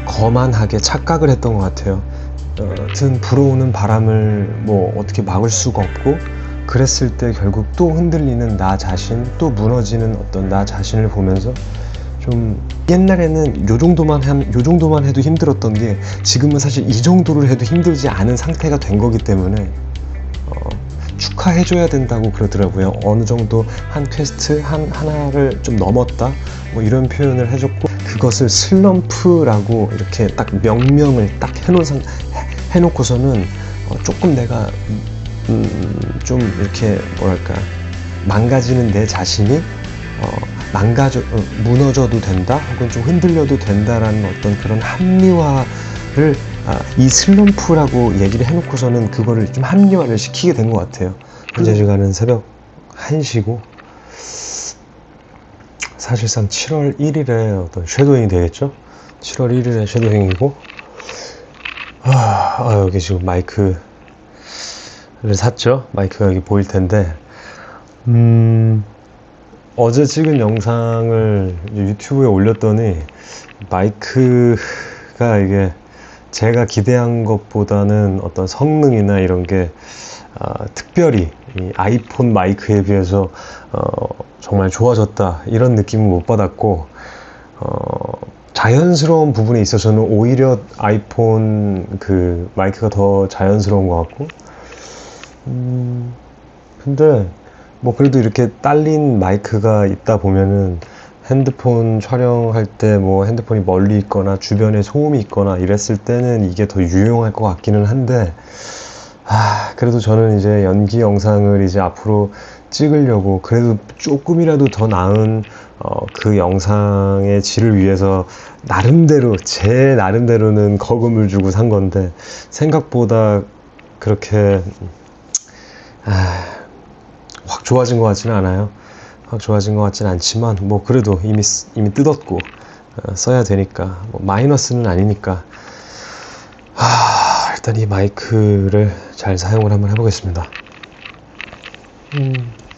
거만하게 착각을 했던 것 같아요. 든 불어오는 바람을 뭐 어떻게 막을 수가 없고, 그랬을 때 결국 또 흔들리는 나 자신, 또 무너지는 어떤 나 자신을 보면서 좀 옛날에는 요 정도만 해도 힘들었던 게 지금은 사실 이 정도로 해도 힘들지 않은 상태가 된 거기 때문에 축하해줘야 된다고 그러더라고요. 어느 정도 한 퀘스트 하나를 좀 넘었다, 뭐 이런 표현을 해줬고, 그것을 슬럼프라고 이렇게 딱 명명을 딱 해놓고서는 조금 내가 좀 이렇게 뭐랄까, 망가지는 내 자신이 무너져도 된다, 혹은 좀 흔들려도 된다라는 어떤 그런 합리화를 이 슬럼프라고 얘기를 해놓고서는 그거를 좀 합리화를 시키게 된 것 같아요. 현재 시간은 새벽 1시고 사실상 7월 1일에 어떤 섀도잉이 되겠죠? 7월 1일에 섀도잉이고, 여기 지금 마이크를 샀죠? 마이크가 여기 보일 텐데, 어제 찍은 영상을 유튜브에 올렸더니 마이크가 이게 제가 기대한 것보다는 어떤 성능이나 이런 게 특별히 이 아이폰 마이크에 비해서 정말 좋아졌다, 이런 느낌을 못 받았고, 자연스러운 부분에 있어서는 오히려 아이폰 그 마이크가 더 자연스러운 것 같고, 근데 뭐 그래도 이렇게 딸린 마이크가 있다 보면은 핸드폰 촬영할 때 뭐 핸드폰이 멀리 있거나 주변에 소음이 있거나 이랬을 때는 이게 더 유용할 것 같기는 한데, 그래도 저는 이제 연기 영상을 이제 앞으로 찍으려고, 그래도 조금이라도 더 나은 그 영상의 질을 위해서 제 나름대로는 거금을 주고 산 건데, 생각보다 그렇게 확 좋아진 것 같지는 않아요. 확 좋아진 것 같지는 않지만, 뭐 그래도 이미 뜯었고 써야 되니까, 뭐 마이너스는 아니니까 일단 이 마이크를 잘 사용을 한번 해보겠습니다.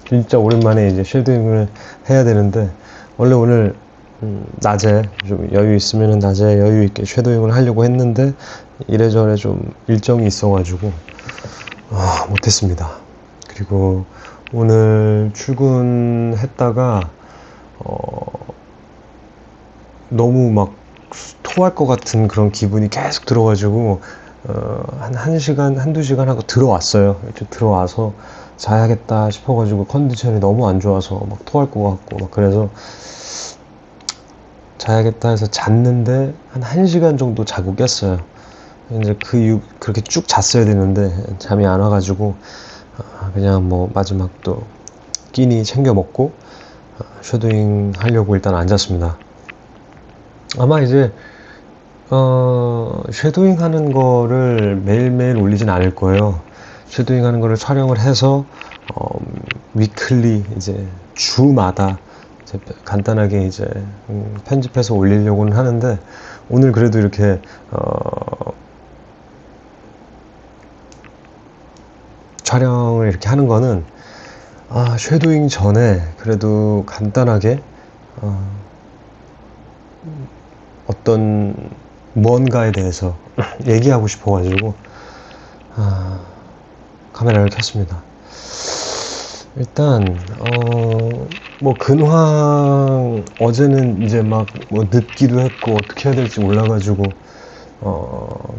진짜 오랜만에 이제 쉐딩을 해야 되는데, 원래 오늘 낮에 좀 여유 있으면 낮에 여유 있게 쉐도잉을 하려고 했는데 이래저래 좀 일정이 있어가지고 못했습니다. 그리고 오늘 출근했다가 너무 막 토할 것 같은 그런 기분이 계속 들어가지고 한두 시간 하고 들어왔어요. 들어와서 자야겠다 싶어가지고 컨디션이 너무 안 좋아서 막 토할 것 같고 막, 그래서 자야겠다 해서 잤는데 한 1시간 정도 자고 깼어요. 이제 그 이후 그렇게 쭉 잤어야 되는데 잠이 안 와가지고 그냥 뭐 마지막 또 끼니 챙겨 먹고 쉐도잉 하려고 일단 앉았습니다. 아마 이제 쉐도잉 하는 거를 매일매일 올리진 않을 거예요. 쉐도잉 하는 거를 촬영을 해서 위클리 이제 주마다 이제 간단하게 이제 편집해서 올리려고는 하는데, 오늘 그래도 이렇게 촬영을 이렇게 하는 거는 쉐도잉 전에 그래도 간단하게 어떤 무언가에 대해서 얘기하고 싶어가지고 카메라를 켰습니다. 일단 뭐 근황, 어제는 이제 막 뭐 늦기도 했고 어떻게 해야 될지 몰라가지고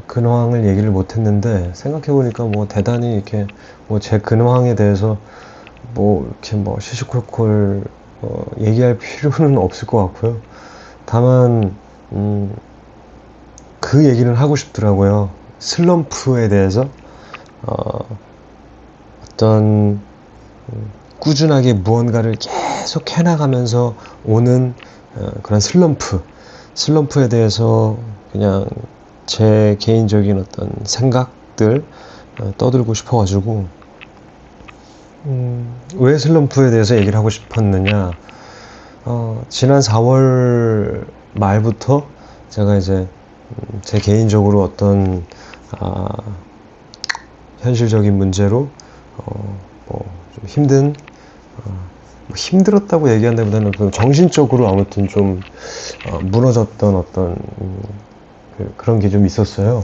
근황을 얘기를 못했는데, 생각해보니까 뭐 대단히 이렇게 뭐 제 근황에 대해서 뭐 이렇게 뭐 시시콜콜 얘기할 필요는 없을 것 같고요. 다만 그 얘기는 하고 싶더라고요. 슬럼프에 대해서 어떤 꾸준하게 무언가를 계속 해나가면서 오는 그런 슬럼프에 대해서 그냥 제 개인적인 어떤 생각들 떠들고 싶어가지고, 왜 슬럼프에 대해서 얘기를 하고 싶었느냐, 지난 4월 말부터 제가 이제 제 개인적으로 어떤 현실적인 문제로 뭐 좀 힘든 뭐 힘들었다고 얘기한다기보다는 그 정신적으로 아무튼 좀 무너졌던 어떤 그런 게 좀 있었어요.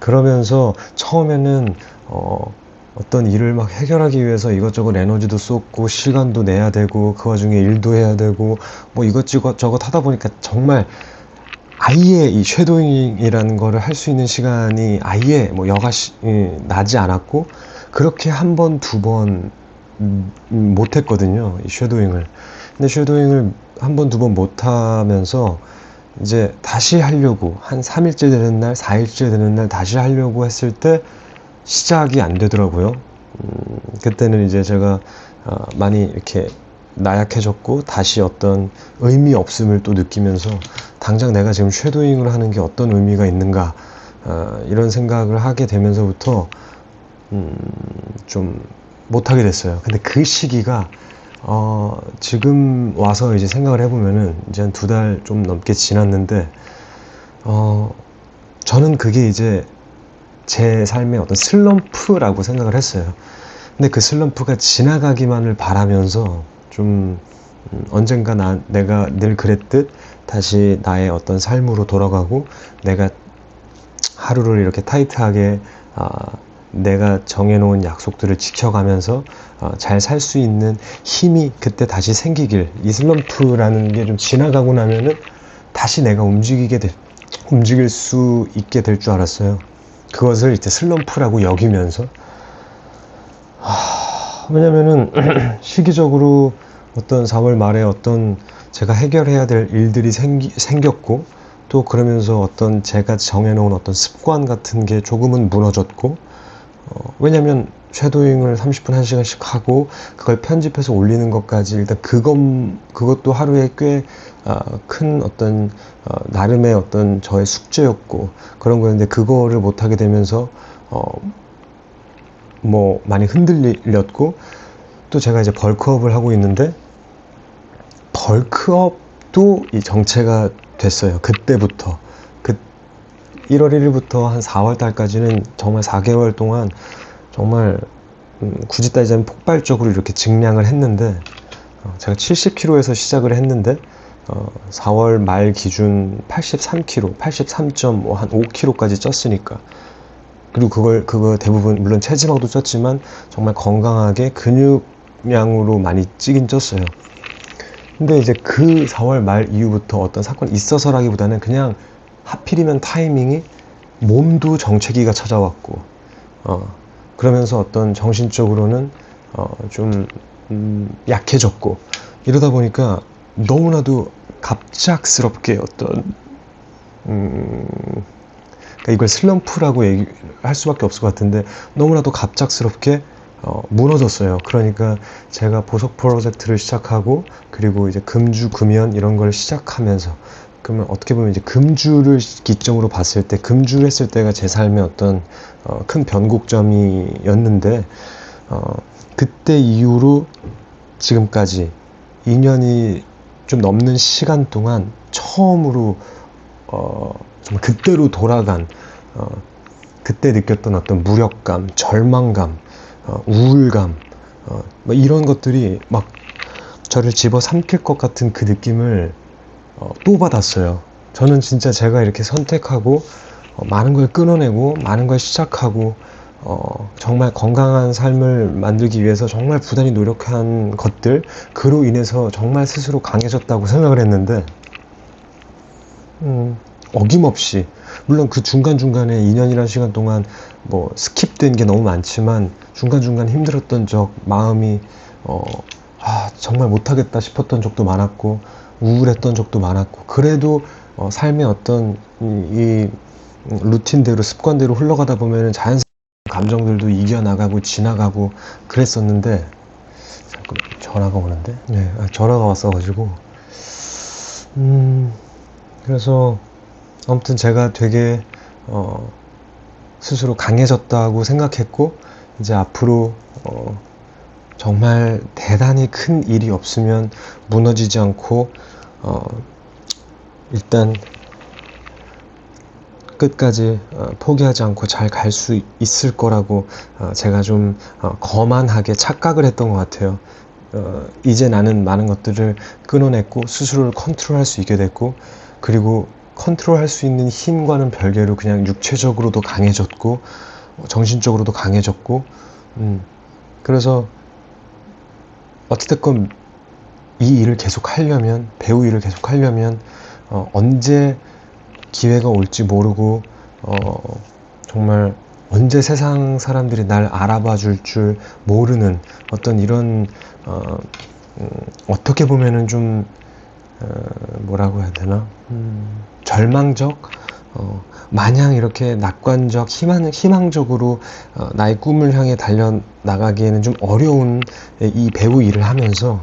그러면서 처음에는 어떤 일을 막 해결하기 위해서 이것저것 에너지도 쏟고 시간도 내야 되고 그 와중에 일도 해야 되고 뭐 이것저것 하다 보니까 정말 아예 이 쉐도잉이라는 거를 할 수 있는 시간이 아예 뭐 나지 않았고, 그렇게 한 번, 두 번 못 했거든요, 이 쉐도잉을. 근데 쉐도잉을 한 번, 두 번 못 하면서 이제 다시 하려고 한 3일째 되는 날, 4일째 되는 날 다시 하려고 했을 때 시작이 안 되더라고요. 그때는 이제 제가 많이 이렇게 나약해졌고 다시 어떤 의미 없음을 또 느끼면서 당장 내가 지금 쉐도잉을 하는 게 어떤 의미가 있는가, 이런 생각을 하게 되면서부터 좀 못하게 됐어요. 근데 그 시기가 지금 와서 이제 생각을 해보면은 이제 한 2달 좀 넘게 지났는데 저는 그게 이제 제 삶의 어떤 슬럼프라고 생각을 했어요. 근데 그 슬럼프가 지나가기만을 바라면서 좀 언젠가 내가 늘 그랬듯 다시 나의 어떤 삶으로 돌아가고 내가 하루를 이렇게 타이트하게 내가 정해놓은 약속들을 지켜가면서 잘 살 수 있는 힘이 그때 다시 생기길, 이 슬럼프라는 게 좀 지나가고 나면은 다시 내가 움직일 수 있게 될 줄 알았어요. 그것을 이제 슬럼프라고 여기면서 왜냐면은 시기적으로 어떤 4월 말에 어떤 제가 해결해야 될 일들이 생겼고, 또 그러면서 어떤 제가 정해놓은 어떤 습관 같은 게 조금은 무너졌고, 왜냐면 쉐도잉을 30분 1시간씩 하고 그걸 편집해서 올리는 것까지 일단 그것도 하루에 꽤 큰 어떤 나름의 어떤 저의 숙제였고 그런 거였는데, 그거를 못하게 되면서 뭐 많이 흔들렸고, 또 제가 이제 벌크업을 하고 있는데 벌크업도 이 정체가 됐어요. 그때부터 1월 1일부터 한 4월 달까지는 정말 4개월 동안 정말 굳이 따지자면 폭발적으로 이렇게 증량을 했는데, 제가 70kg에서 시작을 했는데 4월 말 기준 83kg, 83.한 5kg까지 쪘으니까. 그리고 그거 대부분 물론 체지방도 쪘지만 정말 건강하게 근육량으로 많이 찌긴 쪘어요. 근데 이제 그 4월 말 이후부터 어떤 사건이 있어서라기보다는 그냥 하필이면 타이밍이 몸도 정체기가 찾아왔고, 그러면서 어떤 정신적으로는 좀 약해졌고, 이러다 보니까 너무나도 갑작스럽게 어떤 그러니까 이걸 슬럼프라고 할 수밖에 없을 것 같은데 너무나도 갑작스럽게 무너졌어요. 그러니까 제가 보석 프로젝트를 시작하고, 그리고 이제 금주, 금연 이런 걸 시작하면서, 그러면 어떻게 보면 이제 금주를 기점으로 봤을 때, 금주를 했을 때가 제 삶의 어떤 큰 변곡점이었는데, 그때 이후로 지금까지 2년이 좀 넘는 시간 동안 처음으로 정말 그때로 돌아간, 그때 느꼈던 어떤 무력감, 절망감, 우울감, 뭐 이런 것들이 막 저를 집어삼킬 것 같은 그 느낌을 또 받았어요. 저는 진짜 제가 이렇게 선택하고 많은 걸 끊어내고 많은 걸 시작하고 정말 건강한 삶을 만들기 위해서 정말 부단히 노력한 것들, 그로 인해서 정말 스스로 강해졌다고 생각을 했는데, 어김없이, 물론 그 중간중간에 2년이라는 시간 동안 뭐 스킵된 게 너무 많지만 중간중간 힘들었던 적, 마음이 정말 못하겠다 싶었던 적도 많았고 우울했던 적도 많았고, 그래도 삶의 어떤 이 루틴대로, 습관대로 흘러가다 보면은 자연스럽게 감정들도 이겨나가고 지나가고 그랬었는데, 잠깐 전화가 오는데, 네, 전화가 왔어가지고 그래서 아무튼 제가 되게 스스로 강해졌다고 생각했고, 이제 앞으로 정말 대단히 큰 일이 없으면 무너지지 않고 일단 끝까지 포기하지 않고 잘 갈 수 있을 거라고 제가 좀 거만하게 착각을 했던 것 같아요. 이제 나는 많은 것들을 끊어냈고 스스로를 컨트롤할 수 있게 됐고, 그리고 컨트롤할 수 있는 힘과는 별개로 그냥 육체적으로도 강해졌고 정신적으로도 강해졌고 그래서 어찌됐건 이 일을 계속 하려면 배우 일을 계속 하려면 언제 기회가 올지 모르고 정말 언제 세상 사람들이 날 알아봐 줄 줄 모르는 어떤 이런 어떻게 보면은 좀 뭐라고 해야 되나 절망적 마냥 이렇게 낙관적 희망적으로 나의 꿈을 향해 달려나가기에는 좀 어려운 이 배우 일을 하면서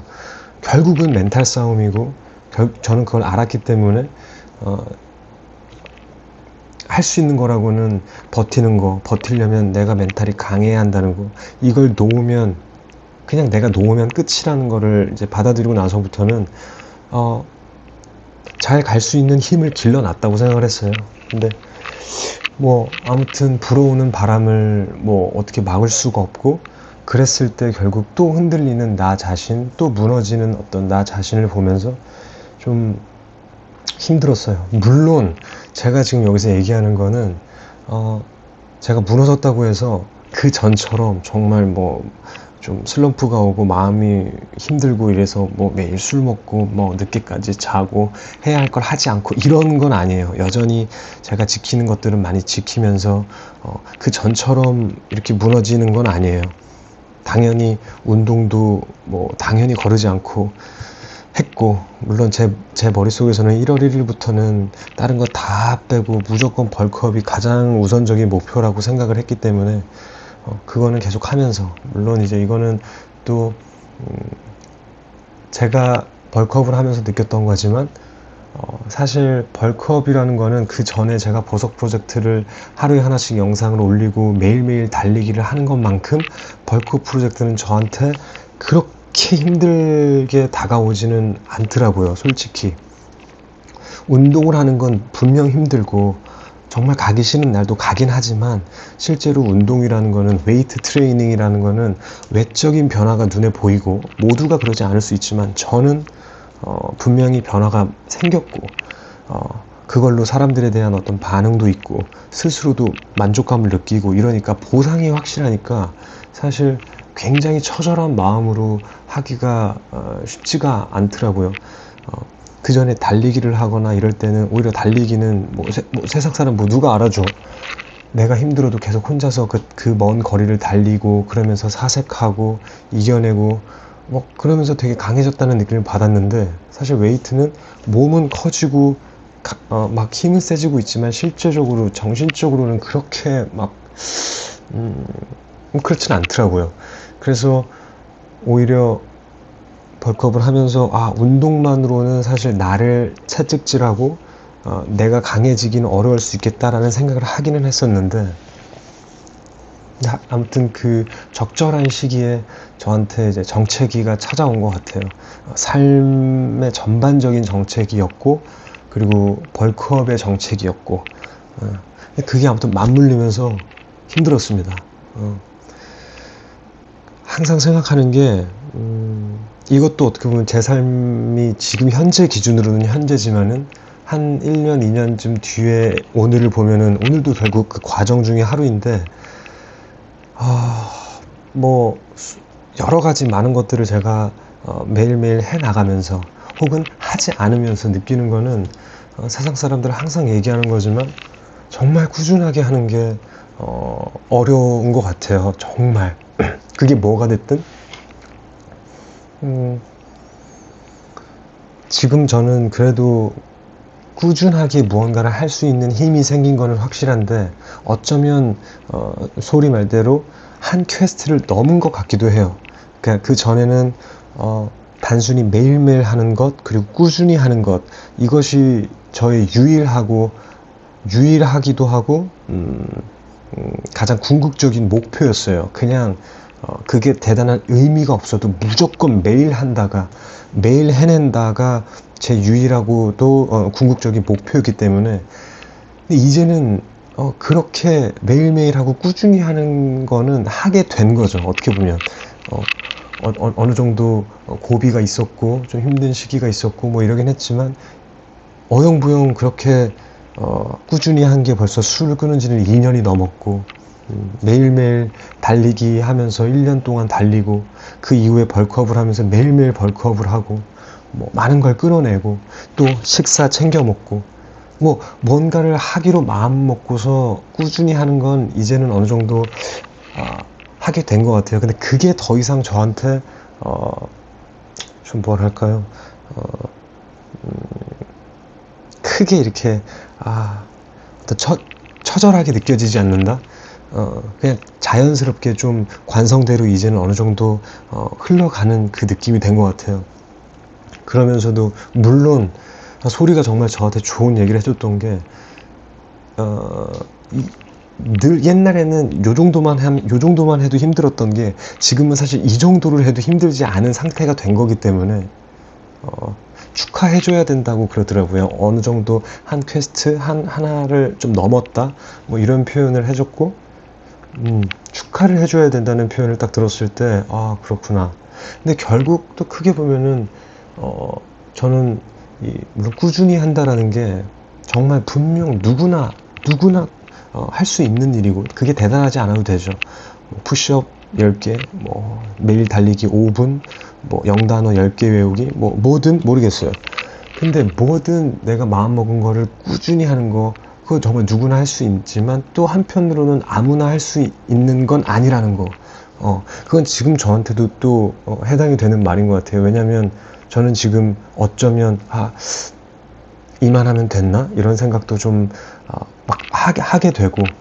결국은 멘탈 싸움이고 저는 그걸 알았기 때문에 할 수 있는 거라고는 버티는 거, 버티려면 내가 멘탈이 강해야 한다는 거, 이걸 놓으면 그냥 내가 놓으면 끝이라는 거를 이제 받아들이고 나서부터는 잘 갈 수 있는 힘을 길러놨다고 생각을 했어요. 근데 뭐 아무튼 불어오는 바람을 뭐 어떻게 막을 수가 없고 그랬을 때 결국 또 흔들리는 나 자신, 또 무너지는 어떤 나 자신을 보면서 좀 힘들었어요. 물론 제가 지금 여기서 얘기하는 거는 제가 무너졌다고 해서 그 전처럼 정말 뭐 좀 슬럼프가 오고 마음이 힘들고 이래서 뭐 매일 술 먹고 뭐 늦게까지 자고 해야 할 걸 하지 않고 이런 건 아니에요. 여전히 제가 지키는 것들은 많이 지키면서 그 전처럼 이렇게 무너지는 건 아니에요. 당연히 운동도 뭐 당연히 거르지 않고 했고, 물론 제 머릿속에서는 1월 1일부터는 다른 거 다 빼고 무조건 벌크업이 가장 우선적인 목표라고 생각을 했기 때문에 그거는 계속 하면서, 물론 이제 이거는 또 제가 벌크업을 하면서 느꼈던 거지만 사실 벌크업이라는 거는 그 전에 제가 보석 프로젝트를 하루에 하나씩 영상을 올리고 매일매일 달리기를 하는 것만큼 벌크업 프로젝트는 저한테 그렇게 힘들게 다가오지는 않더라고요. 솔직히 운동을 하는 건 분명 힘들고 정말 가기 싫은 날도 가긴 하지만, 실제로 운동이라는 거는, 웨이트 트레이닝이라는 거는 외적인 변화가 눈에 보이고, 모두가 그러지 않을 수 있지만 저는 분명히 변화가 생겼고 그걸로 사람들에 대한 어떤 반응도 있고 스스로도 만족감을 느끼고 이러니까 보상이 확실하니까 사실 굉장히 처절한 마음으로 하기가 쉽지가 않더라고요. 그 전에 달리기를 하거나 이럴 때는 오히려 달리기는 뭐 세상 사람 뭐 누가 알아줘. 내가 힘들어도 계속 혼자서 그 먼 거리를 달리고 그러면서 사색하고 이겨내고 뭐 그러면서 되게 강해졌다는 느낌을 받았는데, 사실 웨이트는 몸은 커지고 막 힘은 세지고 있지만 실제적으로 정신적으로는 그렇게 막 그렇진 않더라고요. 그래서 오히려 벌크업을 하면서 운동만으로는 사실 나를 채찍질하고 내가 강해지기는 어려울 수 있겠다라는 생각을 하기는 했었는데, 아무튼 그 적절한 시기에 저한테 이제 정체기가 찾아온 것 같아요. 삶의 전반적인 정체기였고, 그리고 벌크업의 정체기였고, 그게 아무튼 맞물리면서 힘들었습니다. 항상 생각하는 게 이것도 어떻게 보면 제 삶이 지금 현재 기준으로는 현재지만은 한 1년, 2년쯤 뒤에 오늘을 보면은 오늘도 결국 그 과정 중에 하루인데, 뭐 여러 가지 많은 것들을 제가 매일매일 해 나가면서 혹은 하지 않으면서 느끼는 거는, 세상 사람들은 항상 얘기하는 거지만 정말 꾸준하게 하는 게 어려운 것 같아요. 정말 그게 뭐가 됐든 지금 저는 그래도 꾸준하게 무언가를 할 수 있는 힘이 생긴 거는 확실한데, 어쩌면 소리 말대로 한 퀘스트를 넘은 것 같기도 해요. 그러니까 그 전에는 단순히 매일매일 하는 것, 그리고 꾸준히 하는 것, 이것이 저의 유일하기도 하고 가장 궁극적인 목표였어요. 그냥 그게 대단한 의미가 없어도 무조건 매일 해낸다가 제 유일하고도 궁극적인 목표였기 때문에, 근데 이제는 그렇게 매일매일 하고 꾸준히 하는 거는 하게 된 거죠. 어떻게 보면 어느 정도 고비가 있었고 좀 힘든 시기가 있었고 뭐 이러긴 했지만, 어영부영 그렇게 꾸준히 한 게 벌써 술을 끊은 지는 2년이 넘었고, 매일매일 달리기 하면서 1년 동안 달리고, 그 이후에 벌크업을 하면서 매일매일 벌크업을 하고, 뭐 많은 걸 끊어내고, 또 식사 챙겨 먹고, 뭐 뭔가를 하기로 마음 먹고서 꾸준히 하는 건 이제는 어느 정도 하게 된 것 같아요. 근데 그게 더 이상 저한테 좀 뭐랄까요, 크게 이렇게 어떤 처절하게 느껴지지 않는다. 그냥 자연스럽게 좀 관성대로 이제는 어느 정도 흘러가는 그 느낌이 된 것 같아요. 그러면서도 물론 소리가 정말 저한테 좋은 얘기를 해줬던 게, 늘 옛날에는 요 정도만 해도 힘들었던 게, 지금은 사실 이 정도를 해도 힘들지 않은 상태가 된 거기 때문에 축하해줘야 된다고 그러더라고요. 어느 정도 한 퀘스트 하나를 좀 넘었다, 뭐 이런 표현을 해줬고, 축하를 해줘야 된다는 표현을 딱 들었을 때, 그렇구나. 근데 결국 또 크게 보면은 저는 물론 꾸준히 한다라는 게 정말 분명 누구나 할 수 있는 일이고, 그게 대단하지 않아도 되죠. 푸시업 10개, 뭐 매일 달리기 5분, 뭐 영단어 10개 외우기, 뭐 뭐든 모르겠어요. 근데 뭐든 내가 마음먹은 거를 꾸준히 하는 거, 그거 정말 누구나 할 수 있지만, 또 한편으로는 아무나 할 수 있는 건 아니라는 거. 그건 지금 저한테도 또 해당이 되는 말인 것 같아요. 왜냐면 저는 지금 어쩌면 이만하면 됐나? 이런 생각도 좀 막 하게 되고,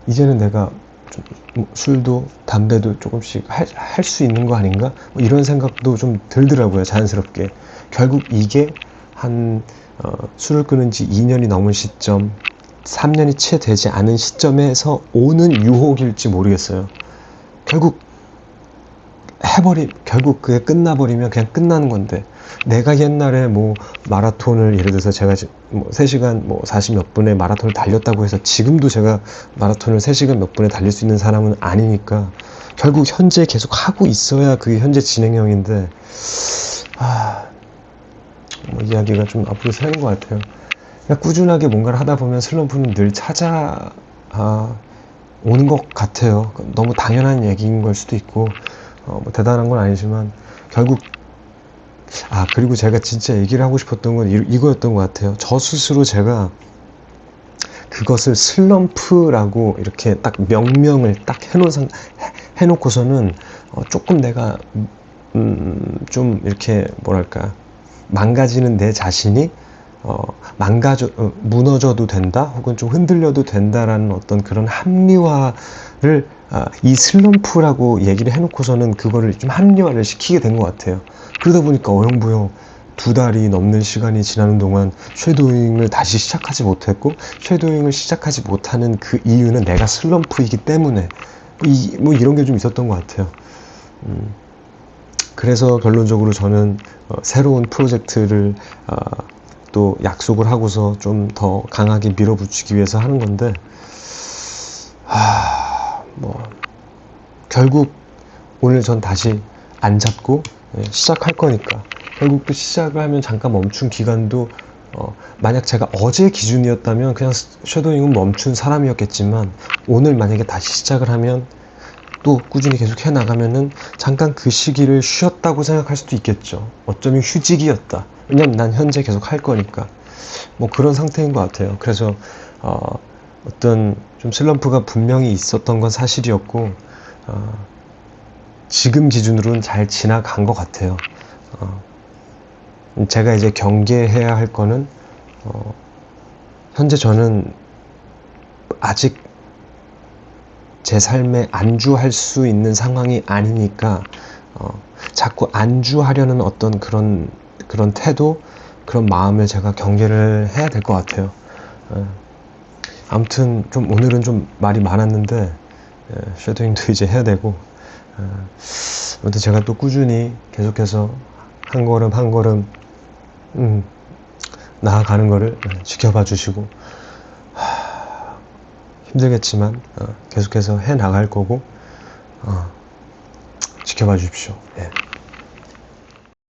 이제는 내가 좀 술도 담배도 조금씩 할 수 있는 거 아닌가? 뭐 이런 생각도 좀 들더라고요, 자연스럽게. 결국 이게 술을 끊은 지 2년이 넘은 시점, 3년이 채 되지 않은 시점에서 오는 유혹일지 모르겠어요. 결국 결국 그게 끝나버리면 그냥 끝나는 건데, 내가 옛날에 뭐 마라톤을, 예를 들어서 제가 뭐 3시간 뭐 40 몇 분에 마라톤을 달렸다고 해서 지금도 제가 마라톤을 3시간 몇 분에 달릴 수 있는 사람은 아니니까, 결국 현재 계속 하고 있어야 그게 현재 진행형인데, 뭐 이야기가 좀 앞으로 새는 것 같아요. 그냥 꾸준하게 뭔가를 하다 보면 슬럼프는 늘 오는 것 같아요. 너무 당연한 얘기인 걸 수도 있고, 뭐 대단한 건 아니지만, 결국 그리고 제가 진짜 얘기를 하고 싶었던 건 이거였던 것 같아요. 저 스스로 제가 그것을 슬럼프라고 이렇게 딱 명명을 딱 해놓고서는 조금 내가 좀 이렇게 뭐랄까, 망가지는 내 자신이 무너져도 된다, 혹은 좀 흔들려도 된다라는 어떤 그런 합리화를 이 슬럼프라고 얘기를 해놓고서는 그거를 좀 합리화를 시키게 된 것 같아요. 그러다 보니까 어영부영 2달이 넘는 시간이 지나는 동안 쉐도잉을 다시 시작하지 못했고, 쉐도잉을 시작하지 못하는 그 이유는 내가 슬럼프이기 때문에, 뭐 이런 게 좀 있었던 것 같아요. 그래서 결론적으로 저는 새로운 프로젝트를 또 약속을 하고서 좀 더 강하게 밀어붙이기 위해서 하는 건데, 뭐 결국 오늘 전 다시 안 잡고 시작할 거니까, 결국 또 시작을 하면 잠깐 멈춘 기간도, 만약 제가 어제 기준이었다면 그냥 쉐도잉은 멈춘 사람이었겠지만, 오늘 만약에 다시 시작을 하면, 또 꾸준히 계속 해나가면은 잠깐 그 시기를 쉬었다고 생각할 수도 있겠죠. 어쩌면 휴직이었다. 왜냐면 난 현재 계속 할 거니까. 뭐 그런 상태인 것 같아요. 그래서 어떤 좀 슬럼프가 분명히 있었던 건 사실이었고, 지금 기준으로는 잘 지나간 것 같아요. 제가 이제 경계해야 할 거는, 현재 저는 아직 제 삶에 안주할 수 있는 상황이 아니니까, 자꾸 안주하려는 어떤 그런 태도, 그런 마음을 제가 경계를 해야 될 것 같아요. 아무튼 좀 오늘은 좀 말이 많았는데, 쉐도잉도 이제 해야 되고, 아무튼 제가 또 꾸준히 계속해서 한 걸음 한 걸음 나아가는 거를 지켜봐 주시고, 힘들겠지만 계속해서 해 나갈 거고, 지켜봐 주십시오. 예.